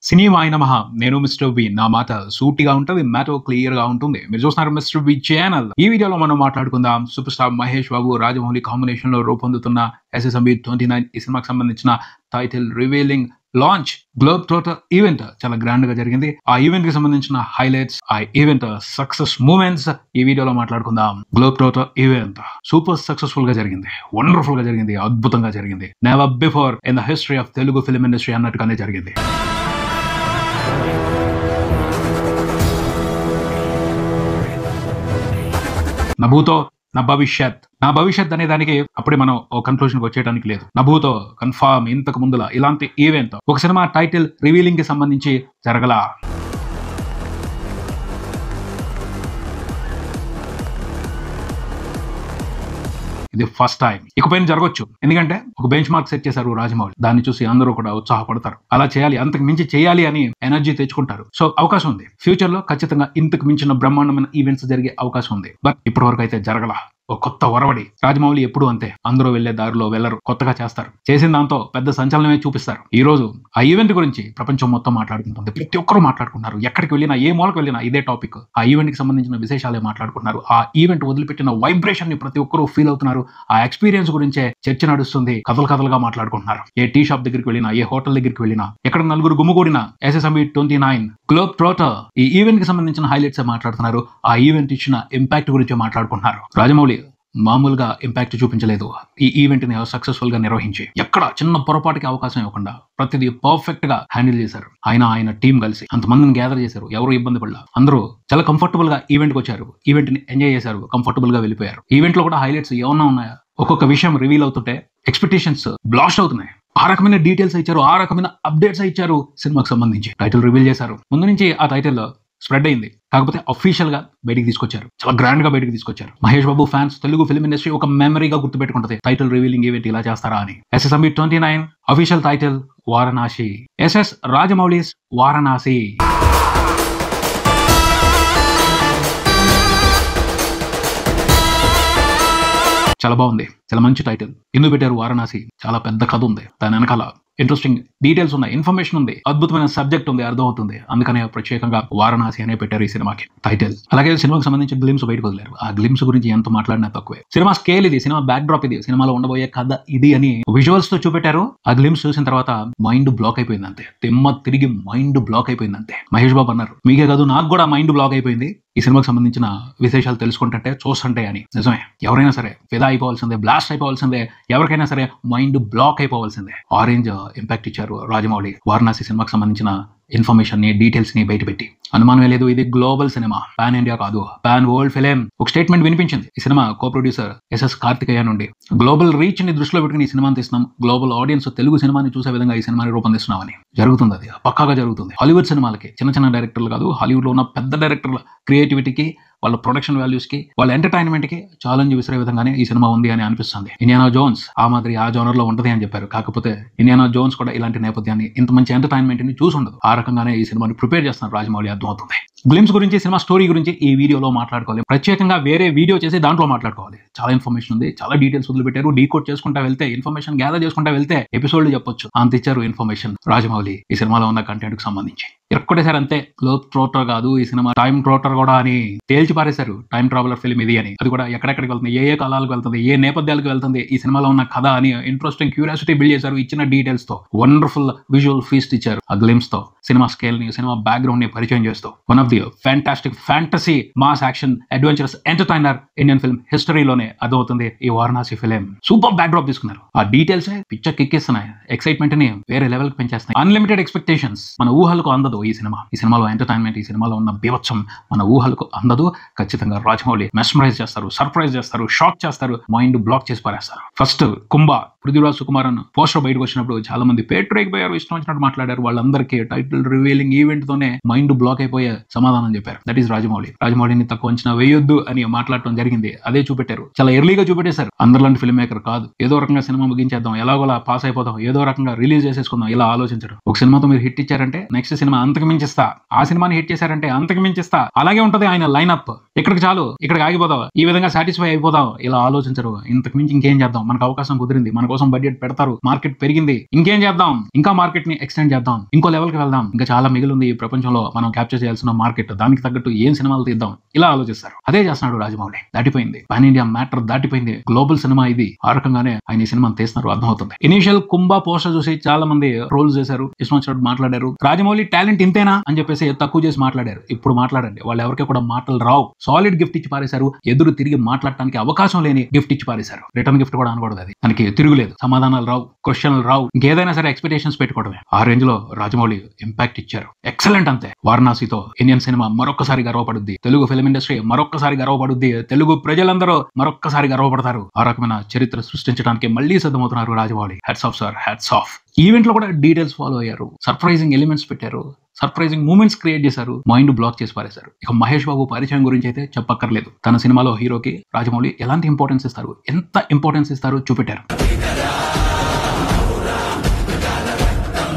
సినిమాయ నమః. నేను mister B. నా మాట సూటిగా ఉంటది, మ్యాటర్ క్లియర్ గా ఉంటుంది. మీరు చూస్తున్నారు మిస్టర్ బి ఛానల్. ఈ వీడియోలో మనం మాట్లాడుకుందాం సూపర్ స్టార్ మహేష్ బాబు, రాజమౌళి కాంబినేషన్ లో రూపొందుతున్న SSMB 29 ఈ సినిమాకి సంబంధించిన title revealing launch globe trotter event చాలా గ్రాండ్ గా జరిగింది. ఆ ఈవెంట్ కి సంబంధించిన హైలైట్స్, ఆ ఈవెంట్ సక్సెస్ మూమెంట్స్ ఈ వీడియోలో మాట్లాడుకుందాం. Globe trotter event super successful గా జరిగింది, వండర్ఫుల్ గా జరిగింది, అద్భుతంగా జరిగింది. Never before in the history of Telugu film industry అన్నట్టుగానే జరిగింది. నభూతో నా భవిష్యత్ అనే దానికి అప్పుడే మనం ఓ కన్క్లూషన్ వచ్చేయడానికి లేదు. నభూతో కన్ఫర్మ్ ఇంతకు ముందుల ఇలాంటి ఈవెంట్ ఒక సినిమా టైటిల్ రివీలింగ్ కి సంబంధించి జరగలా. ఇది ఫస్ట్ టైం. ఇకపైన జరగొచ్చు, ఎందుకంటే ఒక బెంచ్ మార్క్ సెట్ చేశారు రాజమౌళి. దాన్ని చూసి అందరూ కూడా ఉత్సాహపడతారు. అలా చేయాలి, అంతకు మించి చేయాలి అని ఎనర్జీ తెచ్చుకుంటారు. సో అవకాశం ఉంది, ఫ్యూచర్ లో ఖచ్చితంగా ఇంతకు మించిన బ్రహ్మాండమైన ఈవెంట్స్ జరిగే అవకాశం ఉంది. బట్ ఇప్పటి వరకు అయితే జరగలా. ఒక కొత్త ఒరవడి. రాజమౌళి ఎప్పుడు అంతే, అందరూ వెళ్లే దారిలో వెళ్లరు, కొత్తగా చేస్తారు. చేసిన దాంతో పెద్ద సంచలనమే చూపిస్తారు. ఈ రోజు ఆ ఈవెంట్ గురించి ప్రపంచం మొత్తం మాట్లాడుకుంటుంది. ప్రతి ఒక్కరు మాట్లాడుకున్నారు. ఎక్కడికి వెళ్ళినా, ఏ మూలకు వెళ్ళినా ఇదే టాపిక్. ఆ ఈవెంట్ కి సంబంధించిన విశేషాలే మాట్లాడుకున్నారు. ఆ ఈవెంట్ వదిలిపెట్టిన వైబ్రేషన్ ని ప్రతి ఒక్కరు ఫీల్ అవుతున్నారు. ఆ ఎక్స్పీరియన్స్ గురించే చర్చ నడుస్తుంది. కథలుగా మాట్లాడుకుంటున్నారు. ఏ టీ షాప్ దగ్గరికి వెళ్ళినా, ఏ హోటల్ దగ్గరికి వెళ్ళినా, ఎక్కడ నలుగురు గుమ్ముగూడిన SSMB 29 గ్లోబ్ ట్రోటర్ ఈ ఈవెంట్ కి సంబంధించిన హైలైట్స్ మాట్లాడుతున్నారు. ఆ ఈవెంట్ ఇచ్చిన ఇంపాక్ట్ గురించి మాట్లాడుకుంటున్నారు. రాజమౌళి మామూలుగా ఇంపాక్ట్ చూపించలేదు. ఈ ఈవెంట్ ని సక్సెస్ఫుల్ గా నిర్వహించి ఎక్కడ చిన్న పొరపాటుకి అవకాశం ఇవ్వకుండా ప్రతిదీ పర్ఫెక్ట్ గా హ్యాండిల్ చేశారు. ఆయన టీం కలిసి అంతమందిని గ్యాదర్ చేశారు. ఎవరు ఇబ్బంది పడలా. అందరూ చాలా కంఫర్టబుల్ గా ఈవెంట్ కి వచ్చారు. ఈవెంట్ ని ఎంజాయ్ చేశారు, కంఫర్టబుల్ గా వెళ్ళిపోయారు. ఈవెంట్ లో కూడా హైలైట్స్ ఏమన్నా ఉన్నాయా? ఒక్కొక్క విషయం రివీల్ అవుతుంటే ఎక్స్పెక్టేషన్స్ బ్లాస్ట్ అవుతున్నాయి. ఆ రకమైన డీటెయిల్స్ ఇచ్చారు, ఆ రకమైన అప్డేట్స్ ఇచ్చారు. సినిమాకి సంబంధించి టైటిల్ రివీల్ చేశారు. ముందు నుంచి ఆ టైటిల్ స్ప్రెడ్ అయింది, కాకపోతే అఫీషియల్ గా బయటికి తీసుకొచ్చారు. చాలా గ్రాండ్ గా బయటికి తీసుకొచ్చారు. Mahesh Babu fans, Telugu film industry ఒక మెమరీగా గుర్తుపెట్టుకుంటది. టైటిల్ రివీలింగ్ ఈవెంట్ ఇలా చేస్తారా అని. SSMB 29 official title Varanasi. SS Rajamouli's Varanasi. చాలా బాగుంది, చాలా మంచి టైటిల్. ఎందుకు పెట్టారు వారణాసి? చాలా పెద్ద కథ ఉంది దాని వెనకాల. ఇంట్రెస్టింగ్ డీటెయిల్స్ ఉన్నాయి, ఇన్ఫర్మేషన్ ఉంది, అద్భుతమైన సబ్జెక్ట్ ఉంది, అర్థం అవుతుంది. అందుకనే ప్రత్యేకంగా వారణాసి అనే పెట్టారు ఈ సినిమాకి టైటిల్. అలాగే సినిమాకి సంబంధించి గ్లిమ్స్ బయటకు వదిలేరు. ఆ గ్లిమ్స్ గురించి ఎంత మాట్లాడినా తక్కువే. సినిమా స్కేల్ ఇది, సినిమా బ్యాక్ డ్రాప్ ఇది, సినిమాలో ఉండబోయే కథ ఇది అని విజువల్స్ తో చూపెట్టారు. ఆ గ్లిమ్స్ చూసిన తర్వాత మైండ్ బ్లాక్ అయిపోయింది అంతే. తిరిగి మైండ్ బ్లాక్ అయిపోయింది అంతే. మహేష్ బాబు అన్నారు, మీకే కాదు నాకు కూడా మైండ్ బ్లాక్ అయిపోయింది ఈ సినిమాకి సంబంధించిన విశేషాలు తెలుసుకుంటుంటే, చూస్తుంటే అని. నిజమే, ఎవరైనా సరే ఫిదా అయిపోవాల్సిందే, బ్లాస్ట్ అయిపోవాల్సిందే, ఎవరికైనా సరే మైండ్ బ్లాక్ అయిపోవాల్సిందే. ఆరెంజ్ ఇంపాక్ట్ ఇచ్చారు రాజమౌళి వారణాసి సినిమాకి సంబంధించిన ఇన్ఫర్మేషన్ ని, డీటెయిల్స్ ని బయటపెట్టి. అనుమానమే లేదు, ఇది గ్లోబల్ సినిమా, పాన్ ఇండియా కాదు, పాన్ వరల్డ్ ఫిలిం. ఒక స్టేట్మెంట్ వినిపించింది ఈ సినిమా కో ప్రొడ్యూసర్ SS కార్తికేయ నుండి. గ్లోబల్ రీచ్ ని దృష్టిలో పెట్టుకుని ఈ సినిమాని తీస్తున్నాం, గ్లోబల్ ఆడియన్స్ తెలుగు సినిమాని చూసే విధంగా ఈ సినిమాని రూపొందిస్తున్నామని. జరుగుతుంది, అది పక్కాగా జరుగుతుంది. హాలీవుడ్ సినిమాలకి చిన్న డైరెక్టర్లు కాదు, హాలీవుడ్ లో ఉన్న పెద్ద డైరెక్టర్ల క్రియేటివిటీకి, వాళ్ళ ప్రొడక్షన్ వాల్యూస్ కి, వాళ్ళ ఎంటర్టైన్మెంట్ కి ఛాలెంజ్ విసిరే విధంగానే ఈ సినిమా ఉంది అని అనిపిస్తుంది. ఇండియానా జోన్స్ ఆ మాదిరి ఆ జోనర్ లో ఉంటది అని చెప్పారు. కాకపోతే ఇండియానా జోన్స్ కూడా ఇలాంటి నేపథ్యాన్ని, ఇంత మంచి ఎంటర్టైన్మెంట్ ని చూసి ఉండదు. ఆ రకంగానే ఈ సినిమాని ప్రిపేర్ చేస్తున్నారు రాజమౌళి, అర్థమవుతుంది. గ్లిమ్స్ గురించి, సినిమా స్టోరీ గురించి ఈ వీడియోలో మాట్లాడుకోవాలి. ప్రత్యేకంగా వేరే వీడియో చేసి దాంట్లో మాట్లాడుకోవాలి. చాలా ఇన్ఫర్మేషన్ ఉంది, చాలా డీటెయిల్స్ వదిలిపెట్టారు. డీకోడ్ చేసుకుంటా వెళ్తే, ఇన్ఫర్మేషన్ గ్యాదర్ చేసుకుంటా వెళ్తే ఎపిసోడ్లు చెప్పొచ్చు. అంత ఇచ్చారు ఇన్ఫర్మేషన్ రాజమౌళి ఈ సినిమాలో ఉన్న కంటెంట్ కి సంబంధించి. ఎక్కడేసారు అంతే. గ్లోబ్ ట్రోటర్ కాదు ఈ సినిమా, టైం ట్రోటర్ కూడా అని తేల్చి పారేశారు. టైం ట్రావెలర్ ఫిల్మ్ ఇది అని. అది కూడా ఎక్కడెక్కడికి వెళ్తుంది, ఏ కాలాలకు వెళ్తుంది, ఏ నేపథ్యాలకు వెళ్తుంది, ఈ సినిమాలో ఉన్న కథ అని ఇంట్రెస్టింగ్ క్యూరియాసిటీ బిల్డ్ చేశారు. ఇచ్చిన డీటెయిల్స్ తో వండర్ఫుల్ విజువల్ ఫీస్ట్ ఇచ్చారు. ఆ గ్లిమ్స్ తో సినిమా స్కేల్ ని, సినిమా బ్యాక్గ్రౌండ్ ని పరిచయం చేస్తూ one of the fantastic fantasy mass action adventurous entertainer Indian film హిస్టరీలోనే అర్థమవుతుంది ఈ Varanasi film. Super backdrop తీసుకున్నారు. ఆ డీటెయిల్స్ పిక్చర్ కిక్కిస్తున్నాయి, ఎక్సైట్మెంట్ ని వేరే లెవెల్ కి పెంచేస్తున్నాయి. Unlimited expectations. మన ఊహలకు అందదు ఈ సినిమా. ఈ సినిమాలో ఎంటర్టైన్మెంట్, ఈ సినిమాలో ఉన్న బీభత్సం మన ఊహలకు అందదు. ఖచ్చితంగా రాజమౌళి మెస్మరైజ్ చేస్తారు, సర్ప్రైజ్ చేస్తారు, షాక్ చేస్తారు, మైండ్ బ్లాక్ చేసి పారేస్తారు. ఫస్ట్ కుంభ పృథ్వీరాజ్ సుకుమారన్ పోస్టర్ బయటకు వచ్చినప్పుడు చాలా మంది పేట్రైపోయారు, ఇష్టం వచ్చినట్టు మాట్లాడారు. వాళ్ళందరికీ టైటిల్ రివీలింగ్ ఈవెంట్ తోనే మైండ్ బ్లాక్ అయిపోయే సమాధానం చెప్పారు. That is Rajamouli. రాజమౌళిని తక్కువ అంచనా వేయొద్దు అని మాట్లాడటం జరిగింది. అదే చూపెట్టారు, చాలా ఎర్లీగా చూపెట్టేశారు. అందరిలాంటి ఫిల్మ్ మేకర్ కాదు, ఏదో రకంగా సినిమా ముగించేద్దాం, ఎలాగోలా పాస్ అయిపోతాం, ఏదో రకంగా రిలీజ్ చేసేసుకుందాం, ఇలా ఆలోచించడం. ఒక సినిమాతో మీరు హిట్ ఇచ్చారంటే నెక్స్ట్ సినిమా అంతకు మించిస్తా, ఆ సినిమాని హిట్ చేశారంటే అంతకు మించిస్తా, అలాగే ఉంటది ఆయన లైనప్. ఇక్కడికి చాలు, ఇక్కడికి ఆగిపోదాం, ఈ విధంగా సాటిస్ఫై అయిపోదాం, ఇలా ఆలోచించరు. ఇంతకు మించి ఇంకేం చేద్దాం, మనకు అవకాశం కుదిరింది, మన కోసం బడ్జెట్ పెడతారు, మార్కెట్ పెరిగింది, ఇంకేం చేద్దాం, ఇంకా మార్కెట్ ని ఎక్స్టెండ్ చేద్దాం, ఇంకో లెవెల్ కి వెళ్దాం, ఇంకా చాలా మిగిలింది ఈ ప్రపంచంలో మనం క్యాప్చర్ చేయాల్సిన మార్కెట్, దానికి తగ్గట్టు ఏం సినిమాలు తీద్దాం, ఇలా ఆలోచిస్తారు. అదే చేస్తున్నాడు రాజమౌళి. దాటిపోయింది, పాన్ ఇండియా మ్యాటర్ దాటిపోయింది, గ్లోబల్ సినిమా ఇది. ఆ రకంగానే ఆయన ఈ సినిమాను తీస్తున్నారు, అర్థమవుతుంది. ఇనిషియల్ కుంభా పోస్టర్ చూసి చాలా మంది ట్రోల్స్ చేశారు, ఇష్టం వచ్చినట్టు మాట్లాడారు. రాజమౌళి టాలెంట్ ఇంతేనా అని చెప్పేసి తక్కువ చేసి మాట్లాడారు. ఇప్పుడు మాట్లాడండి, వాళ్ళు ఎవరికి కూడా మాటలు రావు. సాలిడ్ గిఫ్ట్ ఇచ్చి పారేశారు, ఎదురు తిరిగి మాట్లాడటానికి అవకాశం లేని గిఫ్ట్ ఇచ్చి పారేశారు. రిటర్న్ గిఫ్ట్ కూడా అనకూడదు, అది దానికి తిరుగులేదు. సమాధానాలు రావు, క్వశ్చన్లు రావు, ఇంకేదైనా సరే ఎక్స్పెక్టేషన్స్ పెట్టుకోవడమే. ఆ రేంజ్ లో రాజమౌళి ఇంపాక్ట్ ఇచ్చారు. ఎక్సలెంట్ అంతే. వారణాసితో ఇండియన్ సినిమా మరొక్కసారి గర్వపడుద్ది, తెలుగు ఫిల్మ్ ఇండస్ట్రీ మరొక్కసారి గర్వపడుద్ది, తెలుగు ప్రజలందరూ మరొక్కసారి గర్వపడతారు. ఆ రకమైన చరిత్ర సృష్టించడానికి మళ్ళీ సిద్ధమవుతున్నారు Rajamouli. Hats off sir, hats off. Event లో కూడా డీటెయిల్స్ ఫాలో అయ్యారు, సర్ప్రైజింగ్ ఎలిమెంట్స్ పెట్టారు, సర్ప్రైజింగ్ మూమెంట్స్ క్రియేట్ చేశారు, మైండ్ బ్లాక్ చేసి పారేశారు. ఇక మహేష్ బాబు పరిచయం గురించి అయితే చెప్పక్కర్లేదు. తన సినిమాలో హీరోకి రాజమౌళి ఎలాంటి ఇంపార్టెన్స్ ఇస్తారు, ఎంత ఇంపార్టెన్స్ ఇస్తారు చూపెట్టారు.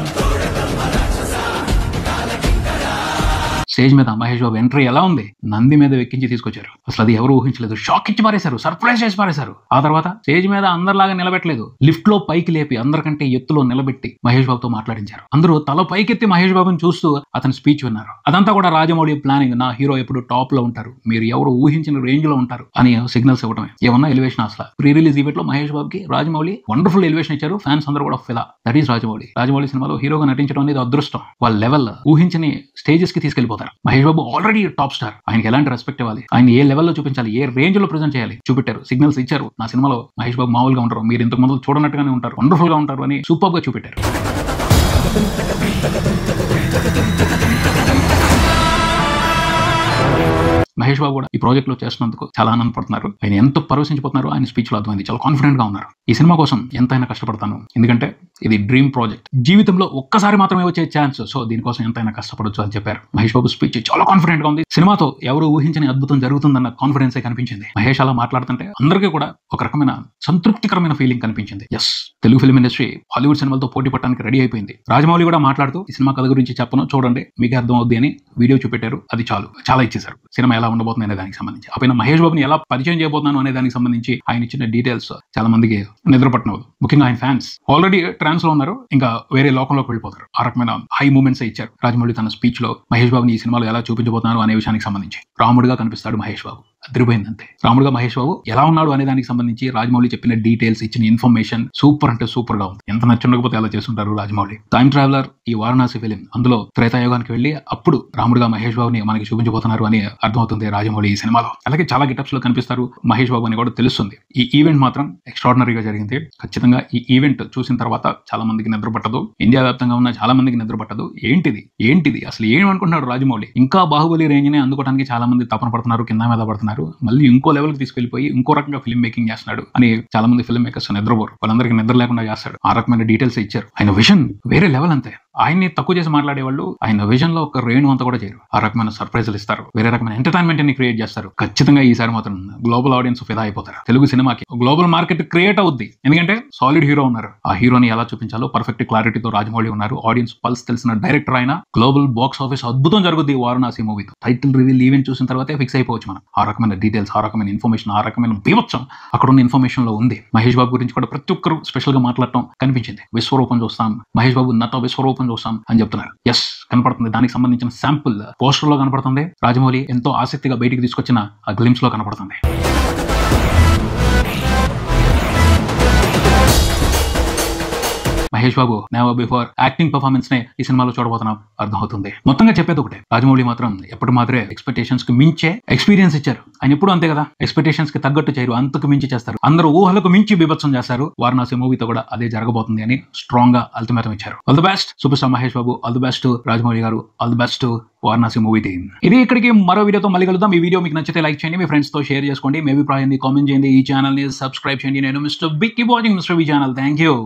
స్టేజ్ మీద మహేష్ బాబు ఎంట్రీ ఎలా ఉంది, నంది మీద ఎక్కించి తీసుకొచ్చారు. అసలు అది ఎవరు ఊహించలేదు, షాక్ ఇచ్చి పారేశారు, సర్ప్రైజ్ చేసి పారేశారు. ఆ తర్వాత స్టేజ్ మీద అందరిలాగా నిలబెట్టలేదు, లిఫ్ట్ లో పైకి లేపి అందరికంటే ఎత్తులో నిలబెట్టి మహేష్ బాబుతో మాట్లాడించారు. అందరూ తల పైకెత్తి మహేష్ బాబుని చూస్తూ అతని స్పీచ్ విన్నారు. అదంతా కూడా రాజమౌళి ప్లానింగ్. నా హీరో ఎప్పుడు టాప్ లో ఉంటారు, మీరు ఎవరు ఊహించిన రేంజ్ లో ఉంటారు అని సిగ్నల్స్ ఇవ్వడమే. ఏమన్నా ఎలివేషన్ అసలు. ప్రీ రిలీజ్ ఈవెంట్ లో మహేష్ బాబుకి రాజమౌళి వండర్ఫుల్ ఎలివేషన్ ఇచ్చారు. ఫ్యాన్స్ అందరూ కూడా ఫిదా. That is Rajamouli. రాజమౌళి సినిమాలో హీరోగా నటించడం అనేది అదృష్టం. వాళ్ళ లెవెల్ ఊహించని స్టేజెస్ కి తీసుకెళ్లిపోతారు. Mahesh Babu already top star, ఆయనకి ఎలాంటి రెస్పెక్ట్ ఇవ్వాలి, ఆయన ఏ లెవెల్లో చూపించాలి, ఏ రేంజ్ లో ప్రెజెంట్ చేయాలి చూపెట్టారు. సిగ్నల్స్ ఇచ్చారు. నా సినిమాలో మహేష్ బాబు మామూలుగా ఉంటారు, మీరు ఇంతకు ముందు చూడనట్టుగానే ఉంటారు, వండర్ఫుల్ గా ఉంటారు అని సూపర్ గా చూపెట్టారు. మహేష్ బాబు కూడా ఈ ప్రాజెక్ట్ లో చేస్తున్నందుకు చాలా ఆనందపడుతున్నారు. ఆయన ఎంత పరవశించిపోతున్నారు ఆయన స్పీచ్ లో అర్థమైంది. చాలా కాన్ఫిడెంట్ గా ఉన్నారు. ఈ సినిమా కోసం ఎంతైనా కష్టపడతాను, ఎందుకంటే ఇది డ్రీమ్ ప్రాజెక్ట్, జీవితంలో ఒక్కసారి మాత్రమే వచ్చే ఛాన్స్, సో దీనికోసం ఎంతైనా కష్టపడొచ్చు అని చెప్పారు. మహేష్ బాబు స్పీచ్ చాలా కాన్ఫిడెంట్ గా ఉంది. సినిమాతో ఎవరు ఊహించని అద్భుతం జరుగుతుందన్న కాన్ఫిడెన్స్ కనిపించింది. మహేష్ అలా మాట్లాడుతుంటే అందరికీ కూడా ఒక రకమైన సంతృప్తికరమైన ఫీలింగ్ కనిపించింది. Yes, Telugu film industry Hollywood సినిమాలతో పోటీ పడడానికి రెడీ అయిపోయింది. రాజమౌళి కూడా మాట్లాడుతూ ఈ సినిమా కథ గురించి చెప్పను, చూడండి మీకే అర్థం అవుద్ది అని వీడియో చూపెట్టారు. అది చాలా ఇచ్చేశారు. సినిమా ఎలా ఉండబోతుంది అనే దానికి సంబంధించి, ఆ మహేష్ బాబుని ఎలా పరిచయం చేయబోతున్నాను అనే దానికి సంబంధించి ఆయన ఇచ్చిన డీటెయిల్స్ చాలా మందికి నిద్రపట్టినవు. ముఖ్యంగా ఆయన ఫ్యాన్స్ ఆల్రెడీ ట్రాన్స్ లో ఉన్నారు, ఇంకా వేరే లోకంలోకి వెళ్ళిపోతారు. ఆ రకమైన హై మూమెంట్స్ ఇచ్చారు రాజమౌళి తన స్పీచ్ లో. మహేష్ బాబుని ఈ సినిమాలో ఎలా చూపించబోతున్నారు అనే విషయానికి సంబంధించి రాముడుగా కనిపిస్తాడు మహేష్ బాబు. అదిరిపోయిందంతే. రాముడుగా మహేష్ బాబు ఎలా ఉన్నాడు అనే దానికి సంబంధించి రాజమౌళి చెప్పిన డీటెయిల్స్, ఇచ్చిన ఇన్ఫర్మేషన్ సూపర్ అంటే సూపర్ గా ఉంది. ఎంత నచ్చుండకపోతే అలా చేస్తుంటారు రాజమౌళి. టైమ్ ట్రావెలర్ ఈ వారణాసి ఫిలిం, అందులో త్రేతాయుగానికి వెళ్ళి అప్పుడు రాముడుగా మహేష్ బాబుని మనకి చూపించబోతున్నారు అని అర్థమవుతుంది రాజమౌళి ఈ సినిమాలో. అలాగే చాలా గెటప్స్ లో కనిపిస్తారు మహేష్ బాబు అని కూడా తెలుస్తుంది. ఈ ఈవెంట్ మాత్రం ఎక్స్ట్రాడినరీగా జరిగింది. ఖచ్చితంగా ఈ ఈవెంట్ చూసిన తర్వాత చాలా మందికి నిద్ర పట్టదు, ఇండియా వ్యాప్తంగా ఉన్న చాలా మందికి నిద్ర పట్టదు. ఏంటిది అసలు ఏమనుకుంటున్నాడు రాజమౌళి? ఇంకా బాహుబలి రేంజ్ ని అందుకోవడానికి చాలా మంది తపన పడుతున్నారు, కింద మీద పడుతున్నారు. మళ్ళీ ఇంకో లెవెల్ కి తీసుకెళ్లిపోయి ఇంకో రకంగా ఫిల్మ్ మేకింగ్ చేస్తున్నాడు అని చాలా మంది ఫిల్మ్ మేకర్స్ నిద్రపోరు, వాళ్ళందరికీ నిద్ర లేకుండా చేస్తాడు. ఆ రకమైన డీటెయిల్స్ ఇచ్చారు. ఆయన విజన్ వేరే లెవెల్ అంతే. ఆయన్ని తక్కువ చేసి మాట్లాడే వాళ్ళు ఆయన విజన్ లో ఒక రేణు అంతా కూడా చేయరు. ఆ రకమైన సర్ప్రైజులు ఇస్తారు, వేరే రకమైన ఎంటర్టైన్మెంట్ ని క్రియేట్ చేస్తారు. ఖచ్చితంగా ఈసారి మాత్రం గ్లోబల్ ఆడియన్స్ ఫిదా అయిపోతారు. తెలుగు సినిమాకి గ్లోబల్ మార్కెట్ క్రియేట్ అవుద్ది, ఎందుకంటే సాలిడ్ హీరో ఉన్నారు. ఆ హీరోని ఎలా చూపించాలో పర్ఫెక్ట్ క్లారిటీతో రాజమౌళి ఉన్నారు. ఆడియన్స్ పల్స్ తెలిసిన డైరెక్టర్ అయినా గ్లోబల్ బాక్స్ ఆఫీస్ అద్భుతం జరుగుద్ది వారణాసి మూవీతో. టైటిల్ రివీల్ ఈవెంట్ చూసిన తర్వాతే ఫిక్స్ అయిపోవచ్చు మనం. ఆ రకమైన డీటెయిల్స్, ఆ రకమైన ఇన్ఫర్మేషన్, ఆ రకమైన బీభత్సం అక్కడ ఉన్న ఇన్ఫర్మేషన్ లో ఉంది. మహేష్ బాబు గురించి కూడా ప్రతి ఒక్కరు స్పెషల్ గా మాట్లాడటం కనిపించింది. విశ్వరూపం చూస్తాం, మహేష్ బాబు నట విశ్వరూపం చూస్తాం అని చెప్తున్నారు. ఎస్, కనపడుతుంది. దానికి సంబంధించిన శాంపుల్ పోస్టర్ లో కనపడుతుంది. రాజమౌళి ఎంతో ఆసక్తిగా బయటికి తీసుకొచ్చిన ఆ గ్లిమ్స్ లో కనపడుతుంది. Mahesh Babu never before acting performance నే ఈ సినిమాలో చూడబోతున్నాం అర్థమవుతుంది. మొత్తంగా చెప్పేది ఒకటే, రాజమౌళి మాత్రం ఎప్పుడు మాత్రమే ఎక్స్పెక్టేషన్స్ కి మించే ఎక్స్పీరియన్స్ ఇచ్చారు. ఆయన ఎప్పుడు అంతే కదా, ఎక్స్పెక్టేషన్స్ కి తగ్గట్టు చేయరు, అంతకు మించి చేస్తారు. అందరూ ఊహలకు మించి బీభత్సం చేస్తారు. వారణాసి మూవీతో కూడా అదే జరగబోతుంది అని స్ట్రాంగ్ గా అల్టిమేటం ఇచ్చారు. All the best super star Mahesh Babu, all the best Rajamouli garu, all the best Varanasi movie team. ఇది ఇక్కడికి మరో వీడియోతో మళ్ళీ కలుద్దాం. ఈ వీడియో మీకు నచ్చితే లైక్ చేయండి, మీ ఫ్రెండ్స్ తో షేర్ చేసుకోండి, మీ అభిప్రాయాన్ని కామెంట్ చేయండి, ఈ ఛానల్ ని సబ్స్క్రైబ్ చేయండి. నేను mister big keep watching mister V channel. Thank you.